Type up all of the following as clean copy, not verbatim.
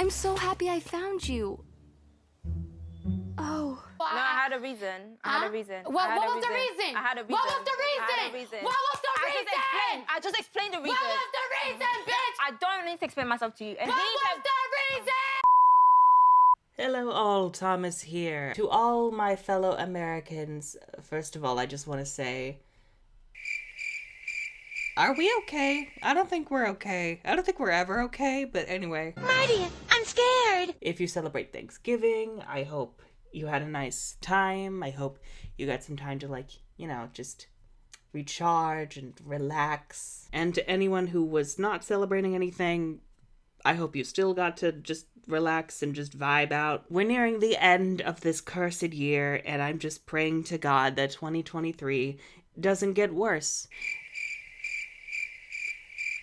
I'm so happy I found you. Oh. No, I had a reason. I had a reason. What was the reason? I had a reason. What was the reason? I had a reason. What was the reason? I just explained the reason. What was the reason, bitch? I don't need to explain myself to you. And What was the reason? Hello all, Thomas here. To all my fellow Americans, first of all, I just want to say, are we okay? I don't think we're okay. I don't think we're ever okay, but anyway. Marty, I'm scared. If you celebrate Thanksgiving, I hope you had a nice time. I hope you got some time to, like, you know, just recharge and relax. And to anyone who was not celebrating anything, I hope you still got to just relax and just vibe out. We're nearing the end of this cursed year, and I'm just praying to God that 2023 doesn't get worse.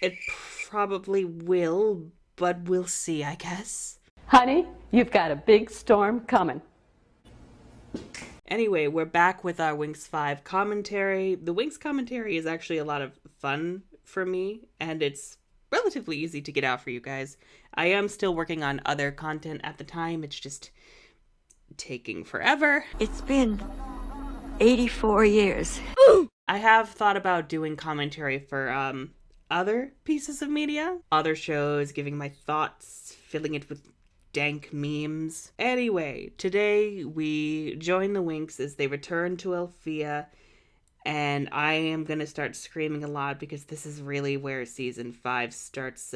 It probably will, but we'll see, I guess. Honey, you've got a big storm coming. Anyway, we're back with our Winx 5 commentary. The Winx commentary is actually a lot of fun for me, and it's relatively easy to get out for you guys. I am still working on other content at the time. It's just taking forever. It's been 84 years. I have thought about doing commentary for other pieces of media, other shows, giving my thoughts, filling it with dank memes. Anyway, today we join the Winx as they return to Althea, and I am gonna start screaming a lot because this is really where season 5 starts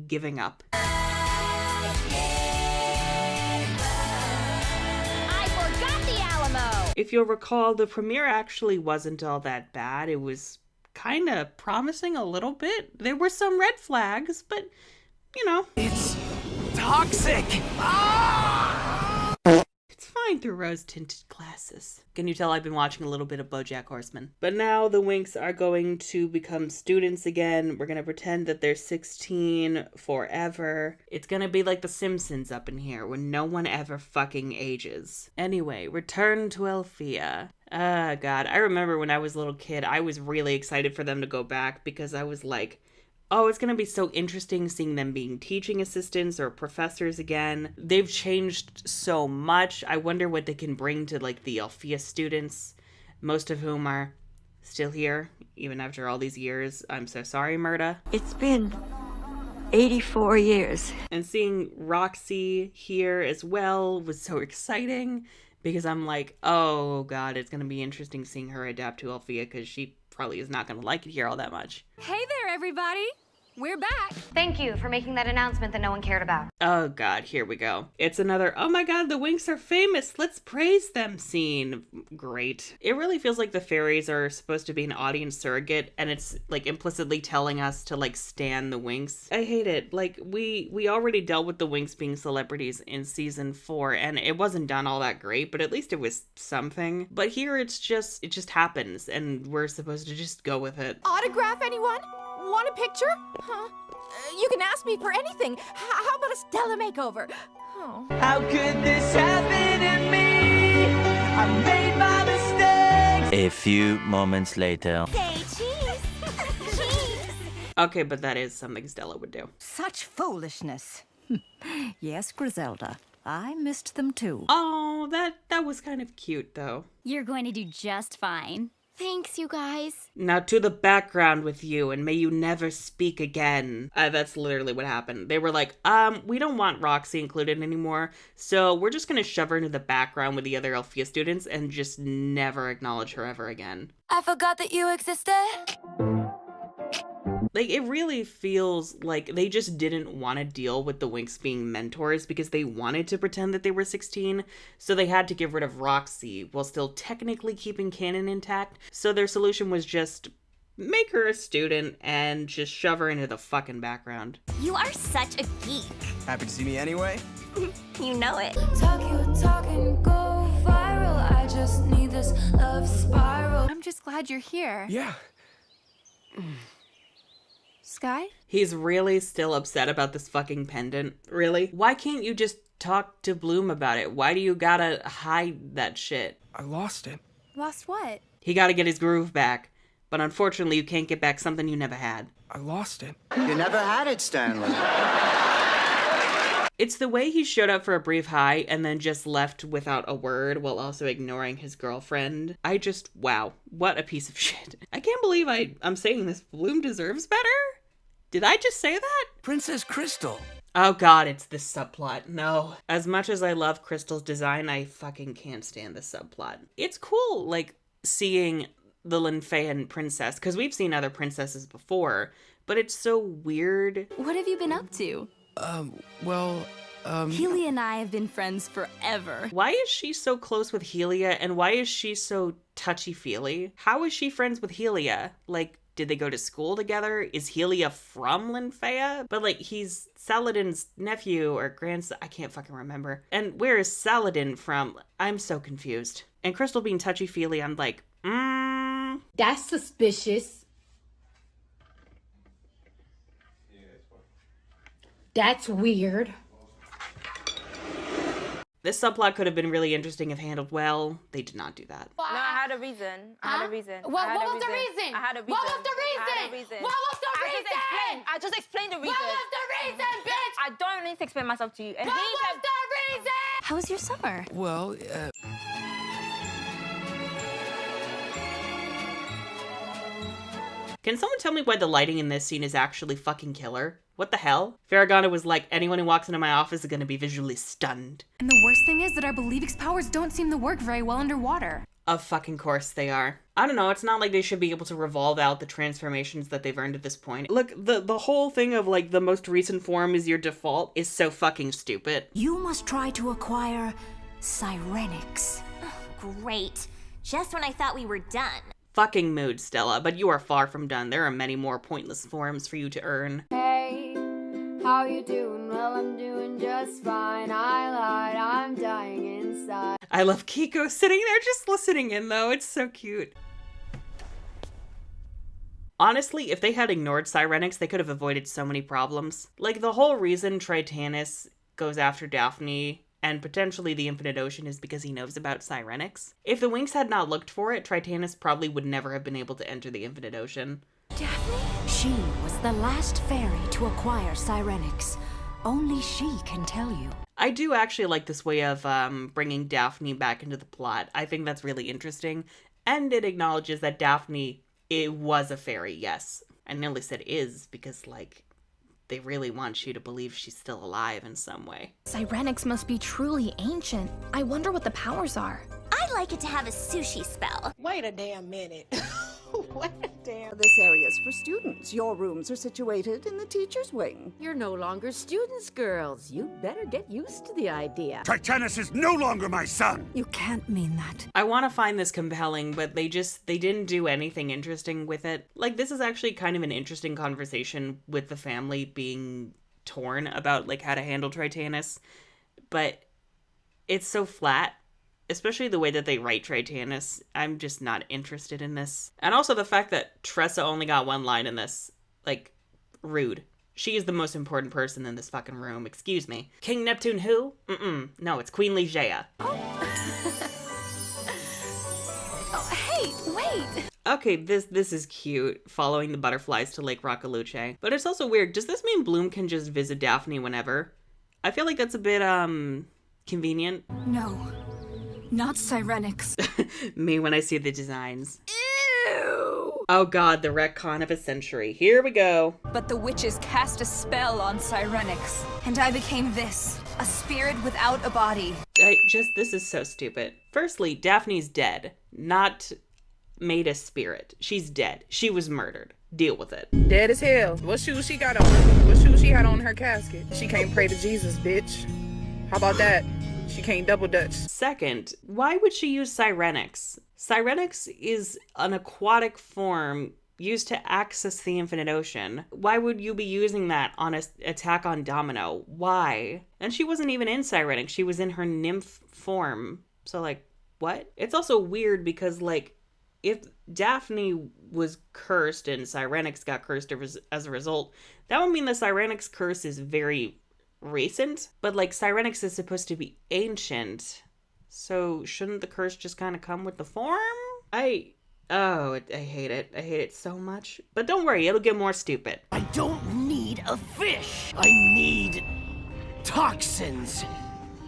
giving up. I forgot the Alamo! If you'll recall, the premiere actually wasn't all that bad. It was kind of promising a little bit. There were some red flags, but, you know. It's toxic! It's fine through rose-tinted glasses. Can you tell I've been watching a little bit of BoJack Horseman? But now the Winx are going to become students again. We're gonna pretend that they're 16 forever. It's gonna be like The Simpsons up in here, where no one ever fucking ages. Anyway, return to Althea. Ah, God, I remember when I was a little kid, I was really excited for them to go back because I was like, oh, it's going to be so interesting seeing them being teaching assistants or professors again. They've changed so much. I wonder what they can bring to, like, the Althea students, most of whom are still here, even after all these years. I'm so sorry, Murda. It's been 84 years. And seeing Roxy here as well was so exciting because I'm like, oh, God, it's going to be interesting seeing her adapt to Althea because she probably is not going to like it here all that much. Hey there, everybody. We're back. Thank you for making that announcement that no one cared about. Oh God, here we go. It's another, oh my God, the Winx are famous, let's praise them scene. Great. It really feels like the fairies are supposed to be an audience surrogate, and it's like implicitly telling us to like stan the Winx. I hate it. Like we already dealt with the Winx being celebrities in season 4, and it wasn't done all that great, but at least it was something. But here it just happens, and we're supposed to just go with it. Autograph, anyone? Want a picture? Huh? You can ask me for anything. How about a Stella makeover? Oh. How could this happen to me? I made my mistakes. A few moments later. Say cheese. Cheese. Okay, but that is something Stella would do. Such foolishness. Yes, Griselda. I missed them too. Oh, that was kind of cute though. You're going to do just fine. Thanks, you guys. Now to the background with you, and may you never speak again. That's literally what happened. They were like, we don't want Roxy included anymore, so we're just gonna shove her into the background with the other Althea students and just never acknowledge her ever again. I forgot that you existed. Like, it really feels like they just didn't want to deal with the Winx being mentors because they wanted to pretend that they were 16, so they had to get rid of Roxy while still technically keeping canon intact. So their solution was just make her a student and just shove her into the fucking background. You are such a geek. Happy to see me anyway? You know it. Talk and go viral. I just need this love spiral. I'm just glad you're here. Yeah. Sky? He's really still upset about this fucking pendant. Really? Why can't you just talk to Bloom about it? Why do you gotta hide that shit? I lost it. Lost what? He gotta get his groove back. But unfortunately, you can't get back something you never had. I lost it. You never had it, Stanley. It's the way he showed up for a brief hi and then just left without a word while also ignoring his girlfriend. Wow, what a piece of shit. I can't believe I'm saying this. Bloom deserves better? Did I just say that? Princess Krystal. Oh god, it's this subplot. No. As much as I love Krystal's design, I fucking can't stand this subplot. It's cool, like, seeing the Linfaean princess, because we've seen other princesses before, but it's so weird. What have you been up to? Helia and I have been friends forever. Why is she so close with Helia, and why is she so touchy-feely? How is she friends with Helia? Like, did they go to school together? Is Helia from Linfaea? But like, he's Saladin's nephew or grandson. I can't fucking remember. And where is Saladin from? I'm so confused. And Krystal being touchy-feely, I'm like, That's suspicious. That's weird. This subplot could have been really interesting if handled well. They did not do that. No, I had a reason. I had a reason. What was the reason? I had a reason. What was the reason? I had a reason. What was the reason? I just explained the reason. What was the reason, bitch? I don't need to explain myself to you. And What was the reason? How was your summer? Well, Can someone tell me why the lighting in this scene is actually fucking killer? What the hell? Farragona was like, anyone who walks into my office is gonna be visually stunned. And the worst thing is that our Believix powers don't seem to work very well underwater. Of fucking course they are. I don't know, it's not like they should be able to revolve out the transformations that they've earned at this point. Look, the whole thing of like the most recent form is your default is so fucking stupid. You must try to acquire Cyrenix. Great. Just when I thought we were done. Fucking mood, Stella, but you are far from done. There are many more pointless forms for you to earn. Hey, how you doing? Well, I'm doing just fine. I lied, I'm dying inside. I love Kiko sitting there just listening in, though. It's so cute. Honestly, if they had ignored Cyrenix, they could have avoided so many problems. Like, the whole reason Tritanus goes after Daphne and potentially the Infinite Ocean is because he knows about Cyrenix. If the Winx had not looked for it, Tritanus probably would never have been able to enter the Infinite Ocean. Daphne? She was the last fairy to acquire Cyrenix. Only she can tell you. I do actually like this way of bringing Daphne back into the plot. I think that's really interesting. And it acknowledges that Daphne, it was a fairy, yes. I nearly said is because, like, they really want you to believe she's still alive in some way. Cyrenix must be truly ancient. I wonder what the powers are. I'd like it to have a sushi spell. Wait a damn minute. Wait a damn. This area is for students. Your rooms are situated in the teacher's wing. You're no longer students, girls. You'd better get used to the idea. Tritanus is no longer my son! You can't mean that. I want to find this compelling, but they didn't do anything interesting with it. Like, this is actually kind of an interesting conversation with the family being torn about, like, how to handle Tritanus, but it's so flat. Especially the way that they write Tritanus. I'm just not interested in this. And also the fact that Tressa only got one line in this. Like, rude. She is the most important person in this fucking room. Excuse me. King Neptune who? No, it's Queen Ligeia. Oh, hey, wait! Okay, this is cute. Following the butterflies to Lake Roccaluce. But it's also weird. Does this mean Bloom can just visit Daphne whenever? I feel like that's a bit, convenient. No. Not Cyrenix. Me when I see the designs. Ew! Oh god, the retcon of a century. Here we go. But the witches cast a spell on Cyrenix. And I became this. A spirit without a body. This is so stupid. Firstly, Daphne's dead. Not made a spirit. She's dead. She was murdered. Deal with it. Dead as hell. What shoes she got on? What shoes she had on her casket? She can't pray to Jesus, bitch. How about that? She can't double dutch. Second, why would she use Cyrenix? Cyrenix is an aquatic form used to access the Infinite Ocean. Why would you be using that on an attack on Domino? Why? And she wasn't even in Cyrenix. She was in her nymph form. So, like, what? It's also weird because, like, if Daphne was cursed and Cyrenix got cursed as a result, that would mean the Cyrenix curse is very recent, but like Cyrenix is supposed to be ancient, so shouldn't the curse just kind of come with the form? I hate it. I hate it so much. But don't worry, it'll get more stupid. I don't need a fish. I need Toxins!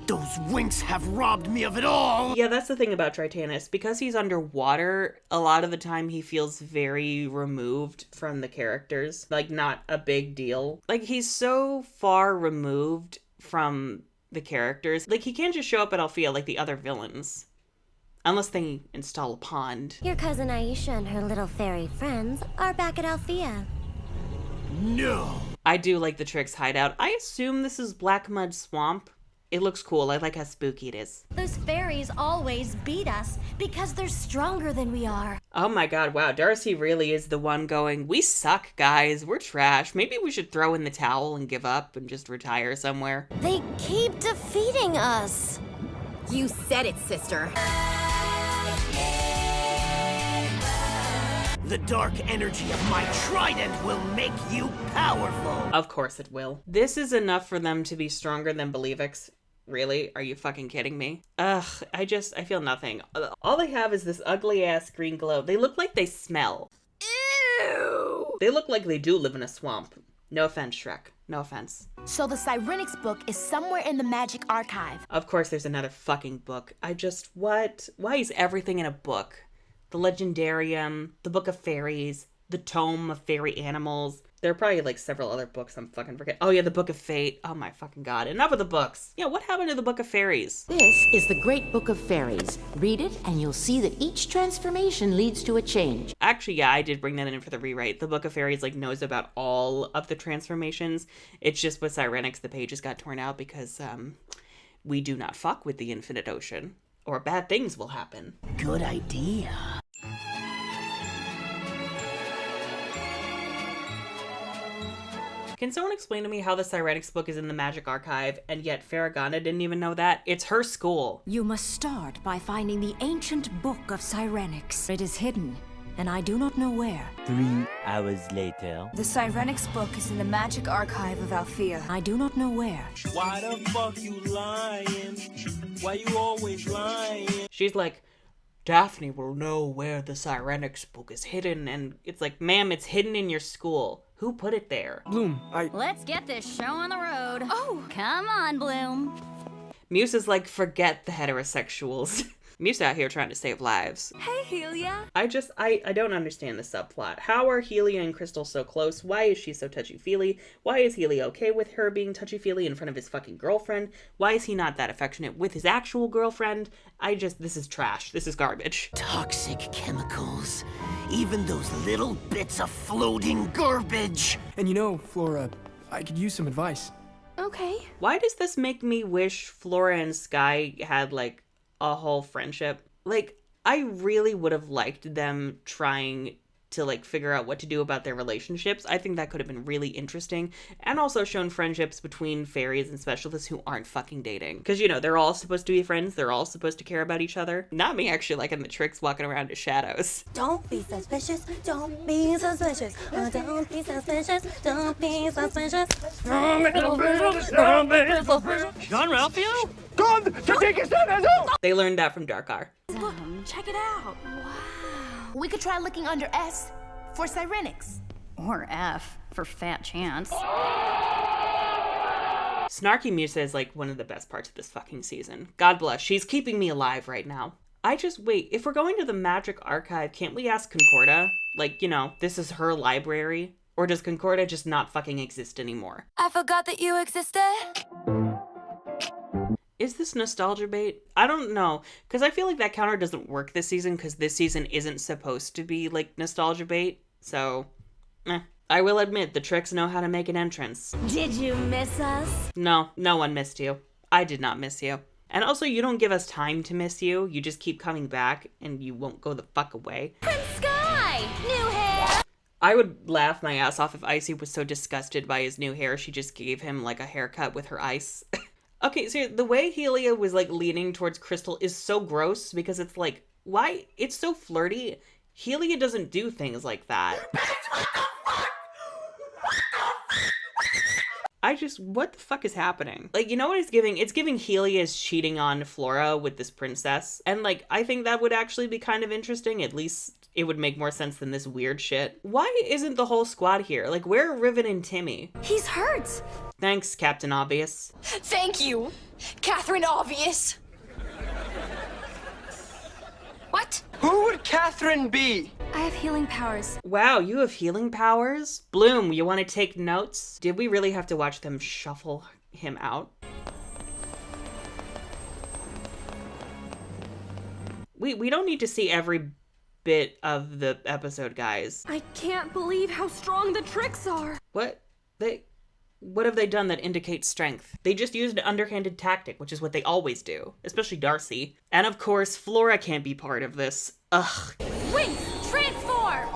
Those Winx have robbed me of it all! Yeah, that's the thing about Tritanus. Because he's underwater, a lot of the time he feels very removed from the characters. Like, not a big deal. Like, he's so far removed from the characters. Like, he can't just show up at Althea like the other villains. Unless they install a pond. Your cousin Aisha and her little fairy friends are back at Althea. No! I do like the Trix hideout. I assume this is Black Mud Swamp. It looks cool. I like how spooky it is. Those fairies always beat us because they're stronger than we are. Oh my god, wow. Darcy really is the one going, we suck, guys. We're trash. Maybe we should throw in the towel and give up and just retire somewhere. They keep defeating us. You said it, sister. The dark energy of my trident will make you powerful! Of course it will. This is enough for them to be stronger than Believix. Really? Are you fucking kidding me? Ugh, I feel nothing. All they have is this ugly ass green glow. They look like they smell. Ew! They look like they do live in a swamp. No offense, Shrek. No offense. So the Cyrenix book is somewhere in the magic archive. Of course there's another fucking book. what? Why is everything in a book? The Legendarium, the Book of Fairies, the Tome of Fairy Animals. There are probably like several other books I'm fucking forgetting. Oh yeah, the Book of Fate. Oh my fucking god. Enough of the books. Yeah, what happened to the Book of Fairies? This is the Great Book of Fairies. Read it and you'll see that each transformation leads to a change. Actually, yeah, I did bring that in for the rewrite. The Book of Fairies like knows about all of the transformations. It's just with Cyrenix the pages got torn out because we do not fuck with the Infinite Ocean. Or bad things will happen. Good idea. Can someone explain to me how the Cyrenix book is in the Magic Archive, and yet Farragana didn't even know that? It's her school. You must start by finding the ancient book of Cyrenix. It is hidden, and I do not know where. 3 hours later. The Cyrenix book is in the magic archive of Althea. I do not know where. Why the fuck you lying? Why you always lying? She's like, Daphne will know where the Cyrenix book is hidden, and it's like, ma'am, it's hidden in your school. Who put it there? Bloom, Let's get this show on the road. Oh, come on, Bloom. Musa's like, forget the heterosexuals. Musa out here trying to save lives. Hey, Helia. I don't understand the subplot. How are Helia and Krystal so close? Why is she so touchy-feely? Why is Helia okay with her being touchy-feely in front of his fucking girlfriend? Why is he not that affectionate with his actual girlfriend? This is trash. This is garbage. Toxic chemicals. Even those little bits of floating garbage. And you know, Flora, I could use some advice. Okay. Why does this make me wish Flora and Sky had, like, a whole friendship? Like, I really would have liked them trying to like figure out what to do about their relationships. I think that could have been really interesting, and also shown friendships between fairies and specialists who aren't fucking dating, because you know they're all supposed to be friends, they're all supposed to care about each other. Not me actually liking the Trix walking around as shadows. Don't be suspicious, don't be suspicious, oh, don't be suspicious, don't be suspicious. John Ralphio? They learned that from Darkar. Look, check it out. Wow. We could try looking under S for Cyrenix. Or F for Fat Chance. Snarky Musa is like one of the best parts of this fucking season. God bless, she's keeping me alive right now. Wait, if we're going to the Magic Archive, can't we ask Concorda? Like, you know, this is her library? Or does Concorda just not fucking exist anymore? I forgot that you existed. Is this nostalgia bait? I don't know, because I feel like that counter doesn't work this season, because this season isn't supposed to be, like, nostalgia bait, so, I will admit, the Trix know how to make an entrance. Did you miss us? No, no one missed you. I did not miss you. And also, you don't give us time to miss you, you just keep coming back, and you won't go the fuck away. Prince Sky! New hair! I would laugh my ass off if Icy was so disgusted by his new hair, she just gave him, like, a haircut with her ice. Okay, so the way Helia was, like, leaning towards Krystal is so gross, because it's like, why? It's so flirty. Helia doesn't do things like that. What the fuck is happening? Like, you know what it's giving? It's giving Helia is cheating on Flora with this princess. And, like, I think that would actually be kind of interesting, at least it would make more sense than this weird shit. Why isn't the whole squad here? Like, where are Riven and Timmy? He's hurt. Thanks, Captain Obvious. Thank you, Catherine Obvious. What? Who would Catherine be? I have healing powers. Wow, you have healing powers? Bloom, you want to take notes? Did we really have to watch them shuffle him out? We don't need to see every bit of the episode, guys. I can't believe how strong the tricks are. What have they done that indicates strength? They just used an underhanded tactic, which is what they always do, especially Darcy. And of course, Flora can't be part of this. Ugh. Winx, transform!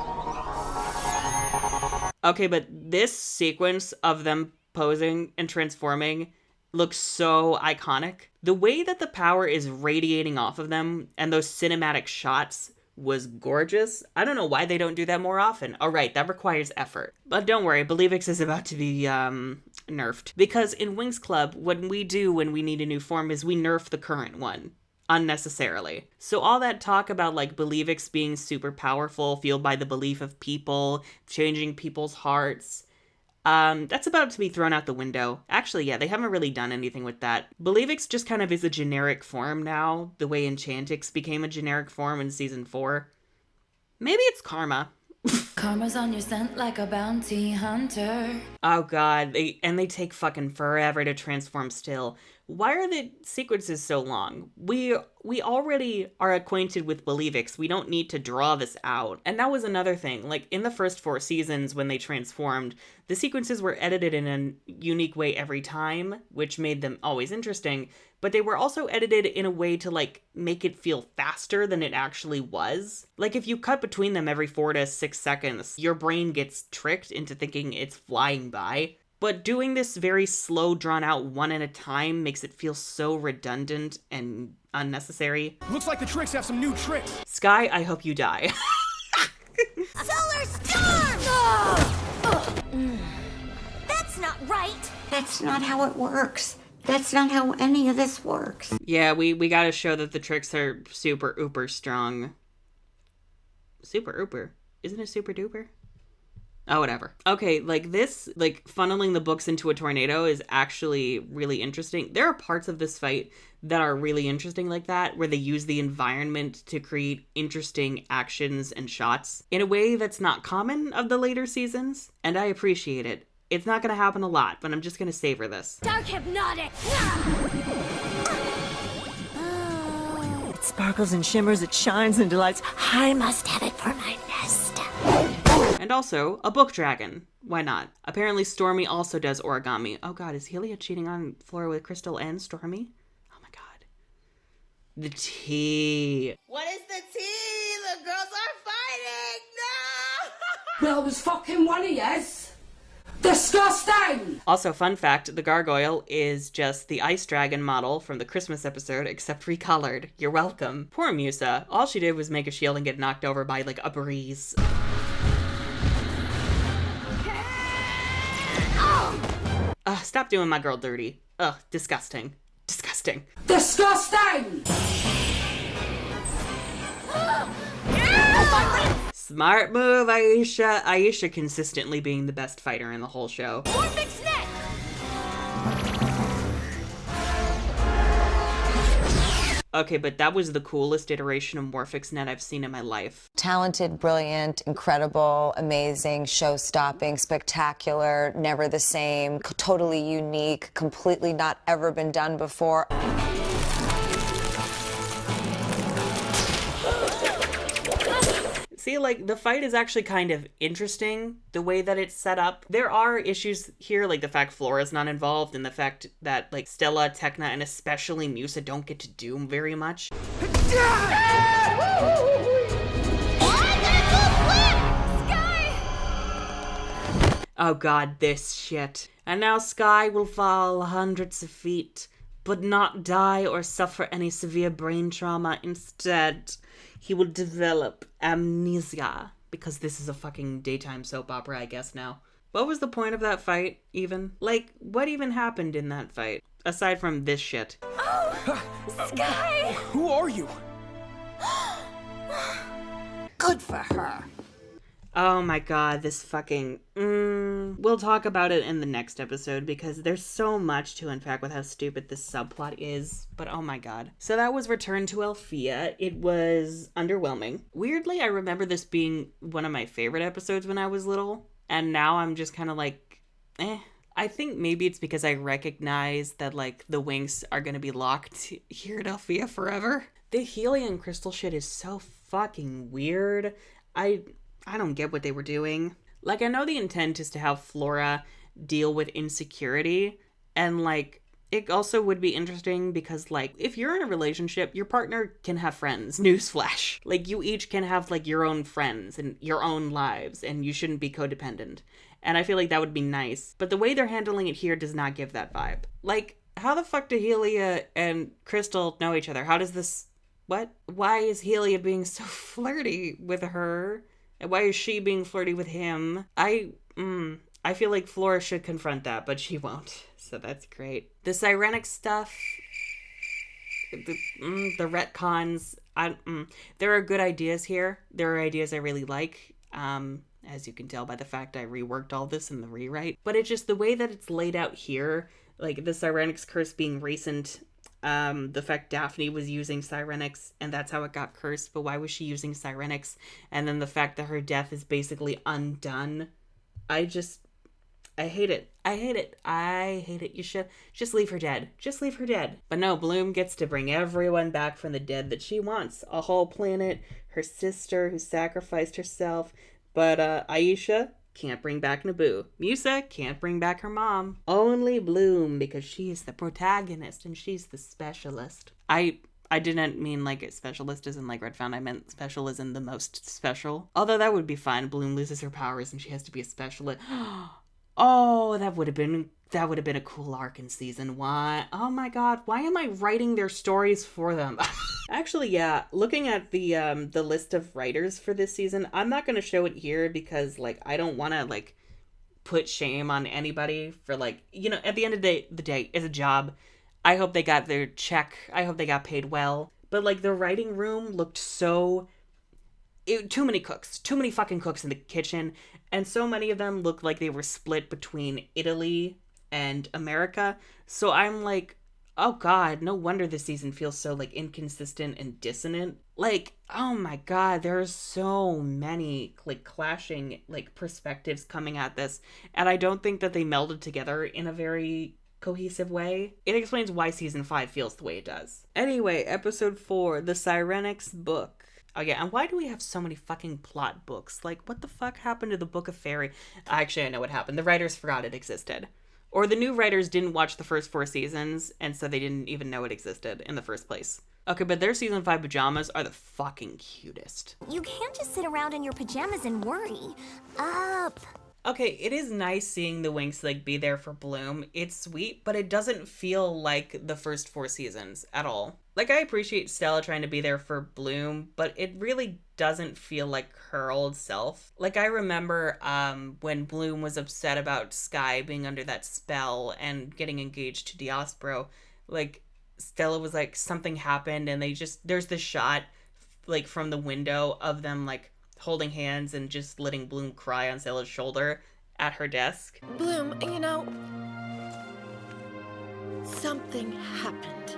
Okay, but this sequence of them posing and transforming looks so iconic. The way that the power is radiating off of them and those cinematic shots was gorgeous. I don't know why they don't do that more often. All right, that requires effort. But don't worry, Believix is about to be nerfed. Because in Winx Club, what we do when we need a new form is we nerf the current one. Unnecessarily. So all that talk about like Believix being super powerful, fueled by the belief of people, changing people's hearts, that's about to be thrown out the window. Actually, yeah, they haven't really done anything with that. Believix just kind of is a generic form now, the way Enchantix became a generic form in season 4. Maybe it's karma. Karma's on your scent like a bounty hunter. Oh god, they take fucking forever to transform still. Why are the sequences so long? We already are acquainted with Believix. We don't need to draw this out. And that was another thing. Like, in the first 4 seasons when they transformed, the sequences were edited in a unique way every time, which made them always interesting. But they were also edited in a way to, like, make it feel faster than it actually was. Like, if you cut between them every 4 to 6 seconds, your brain gets tricked into thinking it's flying by. But doing this very slow, drawn out one at a time makes it feel so redundant and unnecessary. Looks like the tricks have some new tricks. Sky, I hope you die. Solar storm! That's not right. That's not how it works. That's not how any of this works. Yeah, we gotta show that the tricks are super ooper strong. Super ooper? Isn't it super duper? Oh, whatever. Okay, like this, like funneling the books into a tornado is actually really interesting. There are parts of this fight that are really interesting like that, where they use the environment to create interesting actions and shots in a way that's not common of the later seasons, and I appreciate it. It's not gonna happen a lot, but I'm just gonna savor this. Dark hypnotic! It sparkles and shimmers, it shines and delights. I must have it for my nest. And also, a book dragon. Why not? Apparently Stormy also does origami. Oh god, is Helia cheating on Flora with Krystal and Stormy? Oh my god. The tea. What is the tea? The girls are fighting! No! Well, there's fucking one of yes. Disgusting! Also, fun fact, the gargoyle is just the ice dragon model from the Christmas episode, except recolored. You're welcome. Poor Musa. All she did was make a shield and get knocked over by, like, a breeze. Stop doing my girl dirty. Ugh, disgusting. Disgusting. Disgusting! Smart move, Aisha. Aisha consistently being the best fighter in the whole show. Morphix net! Okay, but that was the coolest iteration of Morphix Net I've seen in my life. Talented, brilliant, incredible, amazing, show-stopping, spectacular, never the same, totally unique, completely not ever been done before. See, like, the fight is actually kind of interesting, the way that it's set up. There are issues here, like the fact Flora's not involved, and the fact that, like, Stella, Tecna, and especially Musa don't get to do very much. Oh god, this shit. And now Sky will fall hundreds of feet, but not die or suffer any severe brain trauma. Instead, he will develop amnesia. Because this is a fucking daytime soap opera, I guess now. What was the point of that fight, even? Like, what even happened in that fight? Aside from this shit. Oh! Sky! Who are you? Good for her. Oh my god, this fucking... We'll talk about it in the next episode because there's so much to unpack with how stupid this subplot is, but oh my god. So that was Return to Althea. It was underwhelming. Weirdly, I remember this being one of my favorite episodes when I was little, and now I'm just kind of like, eh. I think maybe it's because I recognize that, like, the Winx are gonna be locked here at Althea forever. The Helia and Krystal shit is so fucking weird. I don't get what they were doing. Like, I know the intent is to have Flora deal with insecurity, and, like, it also would be interesting because, like, if you're in a relationship, your partner can have friends. Newsflash. Like, you each can have, like, your own friends and your own lives, and you shouldn't be codependent. And I feel like that would be nice. But the way they're handling it here does not give that vibe. Like, how the fuck do Helia and Krystal know each other? How does this... What? Why is Helia being so flirty with her? And why is she being flirty with him? I feel like Flora should confront that, but she won't. So that's great. The Sirenic stuff, the retcons, there are good ideas here. There are ideas I really like, as you can tell by the fact I reworked all this in the rewrite. But it's just the way that it's laid out here, like the Sirenic's curse being recent, the fact Daphne was using Sirenics and that's how it got cursed, but why was she using Sirenics? And then the fact that her death is basically undone. I hate it. I hate it. You should just leave her dead. Just leave her dead. But no, Bloom gets to bring everyone back from the dead that she wants. A whole planet, her sister who sacrificed herself. But Aisha can't bring back Naboo. Musa can't bring back her mom. Only Bloom, because she is the protagonist and she's the specialist. I didn't mean like a specialist isn't like Red Found. I meant special isn't the most special. Although that would be fine. Bloom loses her powers and she has to be a specialist. Oh, that would have been a cool arc in season 1. Oh my god, why am I writing their stories for them? Actually, yeah, looking at the list of writers for this season, I'm not going to show it here because, like, I don't want to, like, put shame on anybody for, like, you know, at the end of the day, it's a job. I hope they got their check. I hope they got paid well. But, like, the writing room looked so... too many cooks. Too many fucking cooks in the kitchen. And so many of them looked like they were split between Italy and America. So I'm like, oh god, no wonder this season feels so, like, inconsistent and dissonant. Like, oh my god, there are so many, like, clashing, like, perspectives coming at this. And I don't think that they melded together in a very cohesive way. It explains why season 5 feels the way it does. Anyway, episode 4, The Sirenics Book. Oh yeah, and why do we have so many fucking plot books? Like, what the fuck happened to the Book of Fairy? Actually, I know what happened. The writers forgot it existed. Or the new writers didn't watch the first 4 seasons, and so they didn't even know it existed in the first place. Okay, but their season 5 pajamas are the fucking cutest. You can't just sit around in your pajamas and worry. Up! Okay, it is nice seeing the Winx, like, be there for Bloom. It's sweet, but it doesn't feel like the first 4 seasons at all. Like, I appreciate Stella trying to be there for Bloom, but it really doesn't feel like her old self. Like, I remember when Bloom was upset about Sky being under that spell and getting engaged to Diospro, like, Stella was like, something happened, and there's this shot, like, from the window of them, like, holding hands and just letting Bloom cry on Stella's shoulder at her desk. Bloom, you know, something happened.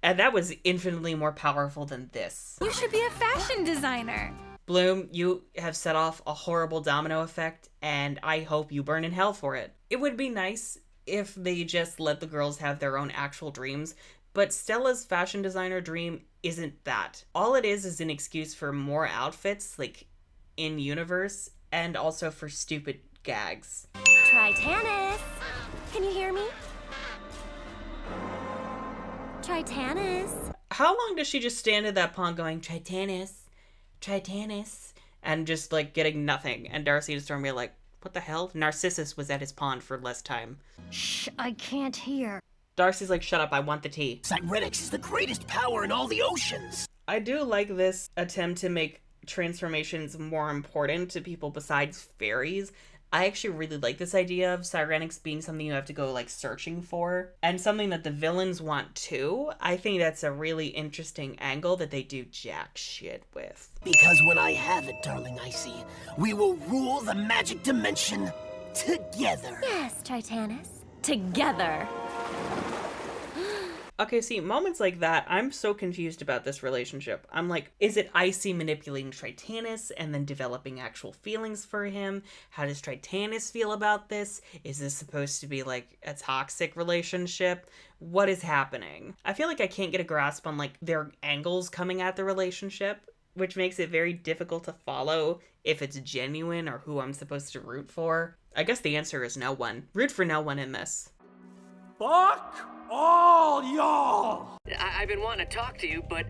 And that was infinitely more powerful than this. You should be a fashion designer. Bloom, you have set off a horrible domino effect, and I hope you burn in hell for it. It would be nice if they just let the girls have their own actual dreams, but Stella's fashion designer dream isn't that. All it is an excuse for more outfits, like, in universe, and also for stupid gags. Tritanus! Can you hear me? Tritanus! How long does she just stand at that pond going, Tritanus, Tritanus, and just, like, getting nothing? And Darcy and Stormy are like, what the hell? Narcissus was at his pond for less time. Shh, I can't hear. Darcy's like, shut up, I want the tea. Sirenics is the greatest power in all the oceans. I do like this attempt to make transformations more important to people besides fairies. I actually really like this idea of Cyrenics being something you have to go like searching for, and something that the villains want too. I think that's a really interesting angle that they do jack shit with. Because when I have it, darling Icy, we will rule the magic dimension together. Yes, Titanus. Together. Okay, see, moments like that, I'm so confused about this relationship. I'm like, is it Icy manipulating Tritanus and then developing actual feelings for him? How does Tritanus feel about this? Is this supposed to be like a toxic relationship? What is happening? I feel like I can't get a grasp on like their angles coming at the relationship, which makes it very difficult to follow if it's genuine or who I'm supposed to root for. I guess the answer is no one. Root for no one in this. Fuck all y'all! I've been wanting to talk to you, but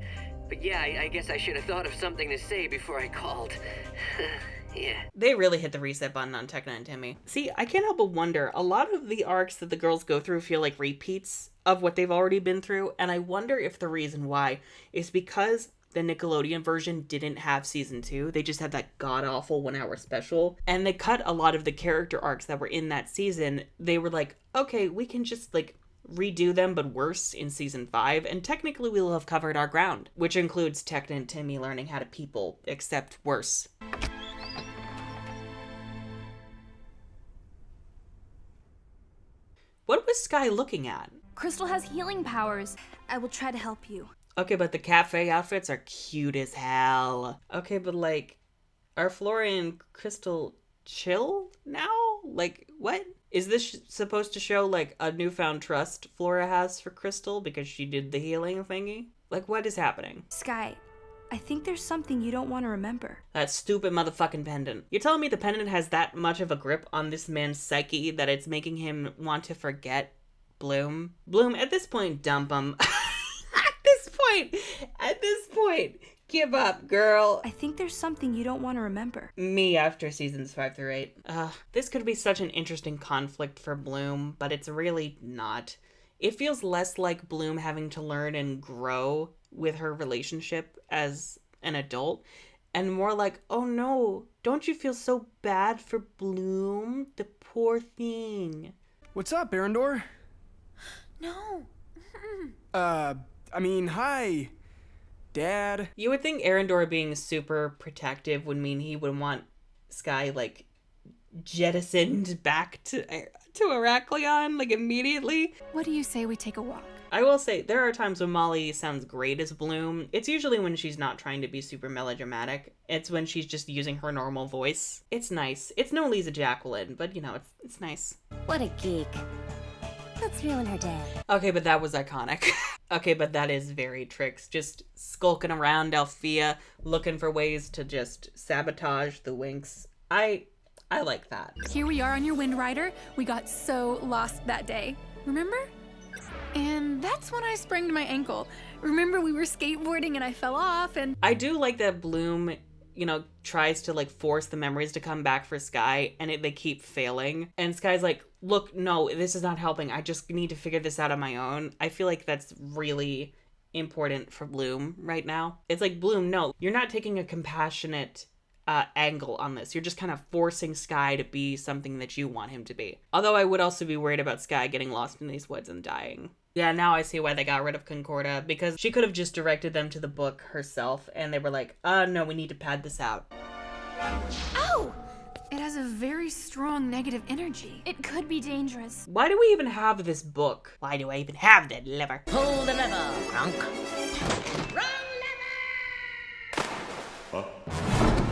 yeah, I guess I should have thought of something to say before I called. Yeah. They really hit the reset button on Tekna and Timmy. See, I can't help but wonder, a lot of the arcs that the girls go through feel like repeats of what they've already been through, and I wonder if the reason why is because the Nickelodeon version didn't have season 2. They just had that god-awful 1-hour special, and they cut a lot of the character arcs that were in that season. They were like, okay, we can just like redo them but worse in season 5, and technically we'll have covered our ground, which includes Tekna and Timmy learning how to people, except worse. What was Sky looking at? Krystal has healing powers. I will try to help you. Okay, but the cafe outfits are cute as hell. Okay, but like, are Flora and Krystal chill now? Like, what? Is this supposed to show like a newfound trust Flora has for Krystal because she did the healing thingy? Like, what is happening? Sky, I think there's something you don't want to remember. That stupid motherfucking pendant. You're telling me the pendant has that much of a grip on this man's psyche that it's making him want to forget Bloom? Bloom, at this point, dump him. At this point, give up, girl. I think there's something you don't want to remember. Me after seasons 5 through 8. This could be such an interesting conflict for Bloom, but it's really not. It feels less like Bloom having to learn and grow with her relationship as an adult, and more like, oh no, don't you feel so bad for Bloom? The poor thing. What's up, Arendor? No. I mean, hi, Dad. You would think Arendor being super protective would mean he would want Sky, like, jettisoned back to Heraklion, like, immediately. What do you say we take a walk? I will say, there are times when Molly sounds great as Bloom. It's usually when she's not trying to be super melodramatic. It's when she's just using her normal voice. It's nice. It's no Lisa Jacqueline, but, you know, it's nice. What a geek. Let's ruin her day. Okay, but that was iconic. Okay, but that is very Trix. Just skulking around Althea, looking for ways to just sabotage the Winx. I like that. Here we are on your Wind Rider. We got so lost that day. Remember? And that's when I sprained my ankle. Remember we were skateboarding and I fell off and... I do like that Bloom, you know, tries to like force the memories to come back for Sky, and they keep failing. And Sky's like, look, no, this is not helping. I just need to figure this out on my own. I feel like that's really important for Bloom right now. It's like, Bloom, no, you're not taking a compassionate angle on this. You're just kind of forcing Sky to be something that you want him to be. Although I would also be worried about Sky getting lost in these woods and dying. Yeah, now I see why they got rid of Concorda, because she could have just directed them to the book herself, and they were like, no, we need to pad this out. Ow! It has a very strong negative energy. It could be dangerous. Why do we even have this book? Why do I even have that lever? Pull the lever, Crunk.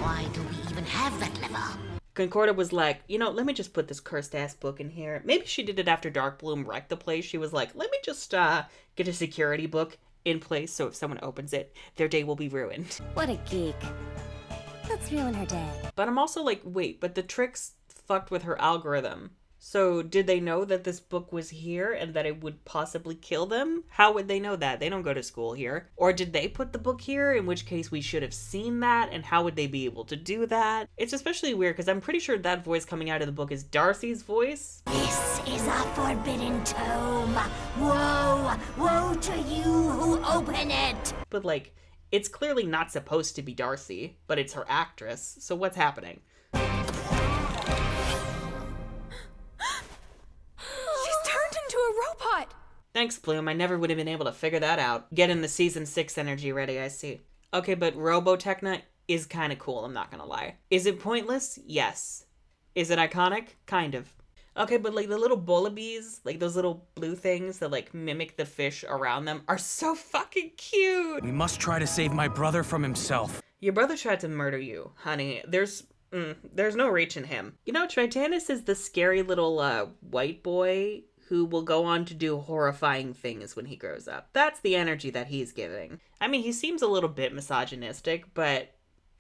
Why do we even have that lever? Concorda was like, you know, let me just put this cursed-ass book in here. Maybe she did it after Dark Bloom wrecked the place. She was like, let me just get a security book in place so if someone opens it, their day will be ruined. What a geek. Let's ruin her day. But I'm also like, wait, but the Trix fucked with her algorithm. So did they know that this book was here and that it would possibly kill them? How would they know that? They don't go to school here. Or did they put the book here, in which case we should have seen that, and how would they be able to do that? It's especially weird because I'm pretty sure that voice coming out of the book is Darcy's voice. This is a forbidden tome. Woe! Woe to you who open it! But like, it's clearly not supposed to be Darcy, but it's her actress, so what's happening? Thanks, Bloom. I never would have been able to figure that out. Getting the season 6 energy ready, I see. Okay, but Robotechna is kind of cool, I'm not gonna lie. Is it pointless? Yes. Is it iconic? Kind of. Okay, but like the little bullabies, like those little blue things that like mimic the fish around them are so fucking cute. We must try to save my brother from himself. Your brother tried to murder you, honey. There's no reaching him. You know, Tritanus is the scary little white boy who will go on to do horrifying things when he grows up. That's the energy that he's giving. I mean, he seems a little bit misogynistic, but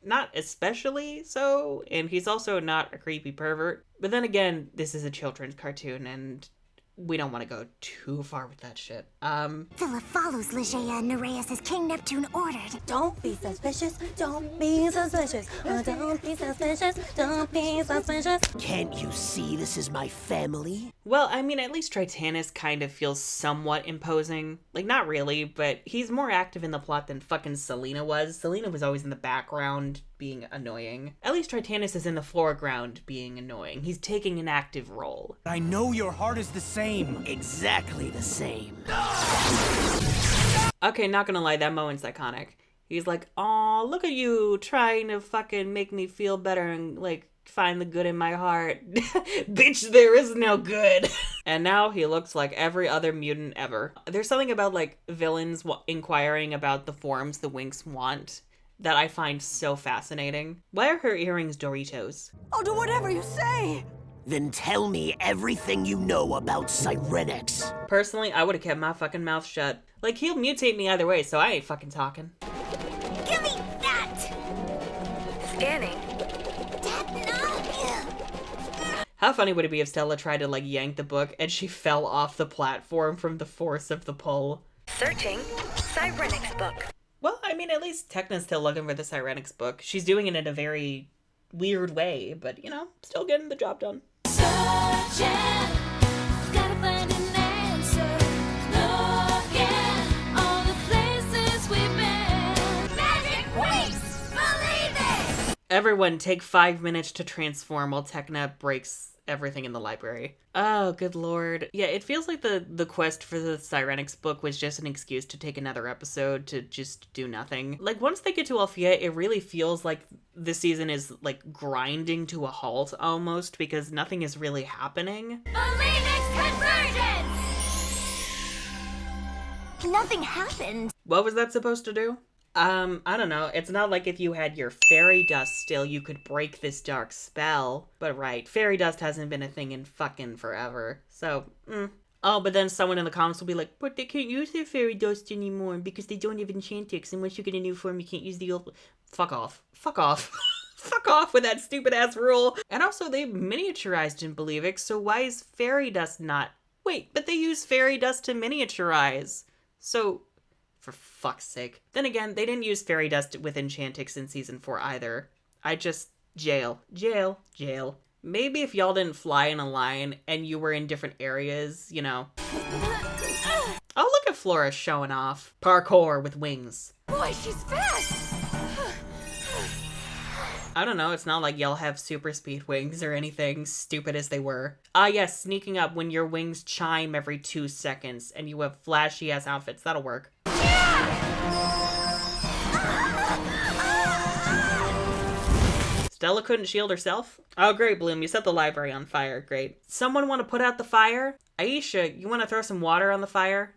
not especially so, and he's also not a creepy pervert. But then again, this is a children's cartoon, and we don't want to go too far with that shit. Philip follows Ligeia and Nereus as King Neptune ordered. Don't be suspicious. Don't be suspicious. Don't be suspicious. Don't be suspicious. Can't you see this is my family? Well, I mean, at least Tritanus kind of feels somewhat imposing. Like, not really, but he's more active in the plot than fucking Selena was. Selena was always in the background being annoying. At least Tritanus is in the foreground being annoying. He's taking an active role. I know your heart is the same. Exactly the same. Okay, not gonna lie, that moment's iconic. He's like, aw, look at you trying to fucking make me feel better and, like, find the good in my heart. Bitch, there is no good. And now he looks like every other mutant ever. There's something about, like, villains inquiring about the forms the Winx want that I find so fascinating. Why are her earrings Doritos? I'll do whatever you say. Then tell me everything you know about Cyrenix. Personally, I would have kept my fucking mouth shut. Like, he'll mutate me either way, so I ain't fucking talking. Give me that! Scanning. How funny would it be if Stella tried to, like, yank the book and she fell off the platform from the force of the pull? Searching Cyrenix book. Well, I mean, at least Techna's still looking for the Cyrenix book. She's doing it in a very weird way, but, you know, still getting the job done. Searching, gotta find an answer. Looking, all the places we've been. Magic Winx! Believe it! Everyone take 5 minutes to transform while Techna breaks everything in the library. Oh, good lord. Yeah, it feels like the quest for the Cyrenix book was just an excuse to take another episode to just do nothing. Like, once they get to Althea, it really feels like this season is, like, grinding to a halt almost, because nothing is really happening. Believix convergence! Nothing happened. What was that supposed to do? I don't know. It's not like if you had your fairy dust still, you could break this dark spell. But right, fairy dust hasn't been a thing in fucking forever. So, Oh, but then someone in the comments will be like, but they can't use their fairy dust anymore because they don't have Enchantix. And once you get a new form, you can't use the old... Fuck off. Fuck off. Fuck off with that stupid-ass rule. And also, they miniaturized in Believix, so why is fairy dust not... Wait, but they use fairy dust to miniaturize. So... For fuck's sake. Then again, they didn't use fairy dust with Enchantix in season 4 either. I just... Jail. Maybe if y'all didn't fly in a line and you were in different areas, you know. Oh, look at Flora showing off. Parkour with wings. Boy, she's fast! I don't know, it's not like y'all have super speed wings or anything, stupid as they were. Ah yes, sneaking up when your wings chime every 2 seconds and you have flashy ass outfits, that'll work. Stella couldn't shield herself? Oh great, Bloom, you set the library on fire, great. Someone want to put out the fire? Aisha, you want to throw some water on the fire?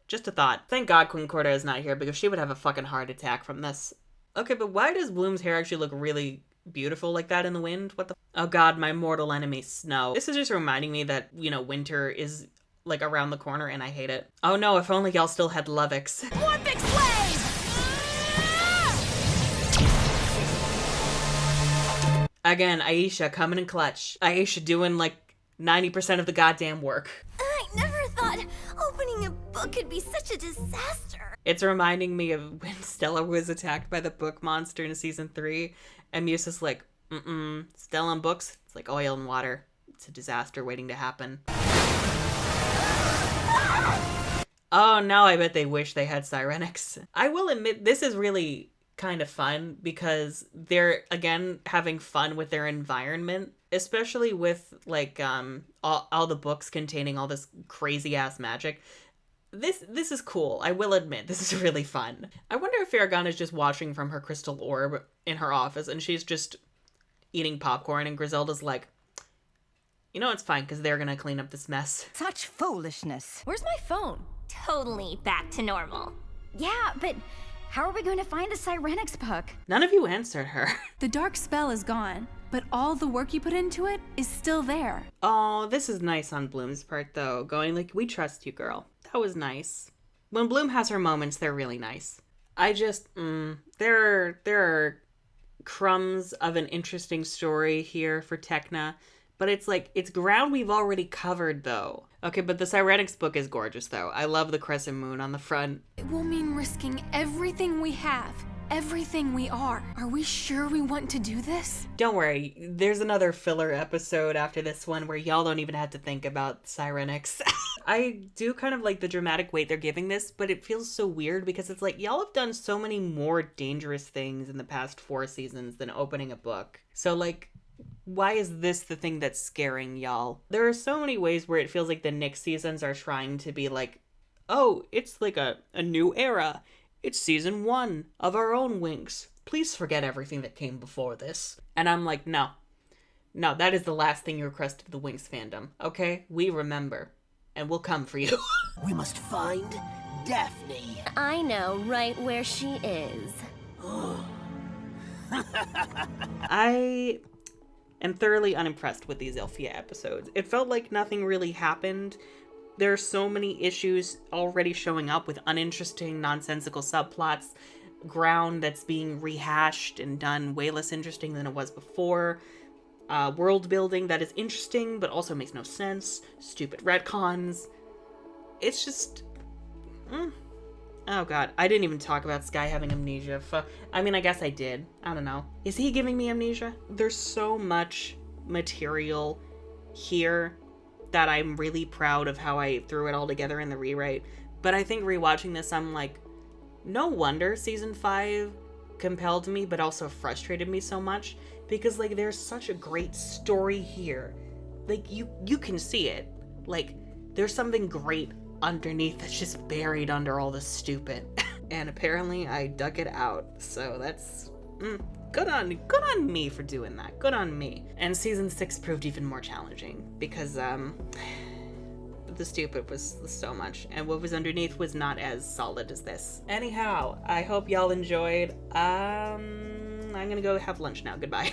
Just a thought. Thank God Queen Corda is not here because she would have a fucking heart attack from this. Okay, but why does Bloom's hair actually look really beautiful like that in the wind? What the... Oh god, my mortal enemy, snow. This is just reminding me that, you know, winter is, like, around the corner and I hate it. Oh no, if only y'all still had Lovix. One big slave! Again, Aisha coming in clutch. Aisha doing, like, 90% of the goddamn work. I never thought opening a book could be such a disaster. It's reminding me of when Stella was attacked by the book monster in season 3, and Musa's like, Stella and books, it's like oil and water. It's a disaster waiting to happen. Oh, now I bet they wish they had Cyrenix. I will admit, this is really kind of fun because they're, again, having fun with their environment, especially with, like, all the books containing all this crazy-ass magic. This is cool. I will admit, this is really fun. I wonder if Farragon is just watching from her crystal orb in her office and she's just eating popcorn and Griselda's like, you know, it's fine because they're going to clean up this mess. Such foolishness. Where's my phone? Totally back to normal. Yeah, but how are we going to find the Cyrenix book? None of you answered her. The dark spell is gone, but all the work you put into it is still there. Oh, this is nice on Bloom's part, though. Going like, we trust you, girl. That was nice. When Bloom has her moments, they're really nice. I just, there are crumbs of an interesting story here for Tekna, but it's like, it's ground we've already covered, though. Okay, but the Cyrenix book is gorgeous, though. I love the crescent moon on the front. It will mean risking everything we have, everything we are. Are we sure we want to do this? Don't worry, there's another filler episode after this one where y'all don't even have to think about Cyrenix. I do kind of like the dramatic weight they're giving this, but it feels so weird because it's like, y'all have done so many more dangerous things in the past 4 seasons than opening a book. So like, why is this the thing that's scaring y'all? There are so many ways where it feels like the next seasons are trying to be like, oh, it's like a new era. It's season 1 of our own Winx. Please forget everything that came before this. And I'm like, no, that is the last thing you request of the Winx fandom. Okay, we remember. And we'll come for you. We must find Daphne. I know right where she is. I am thoroughly unimpressed with these Ilfia episodes. It felt like nothing really happened. There are so many issues already showing up with uninteresting, nonsensical subplots, ground that's being rehashed and done way less interesting than it was before. World building that is interesting but also makes no sense. Stupid retcons. It's just... Oh god, I didn't even talk about Sky having amnesia. I mean, I guess I did. I don't know. Is he giving me amnesia? There's so much material here that I'm really proud of how I threw it all together in the rewrite. But I think rewatching this, I'm like, no wonder season 5 compelled me but also frustrated me so much. Because, like, there's such a great story here. Like, you can see it. Like, there's something great underneath that's just buried under all the stupid. And apparently I dug it out. So that's... good on me for doing that. Good on me. And season 6 proved even more challenging. Because, the stupid was so much. And what was underneath was not as solid as this. Anyhow, I hope y'all enjoyed. I'm gonna go have lunch now. Goodbye.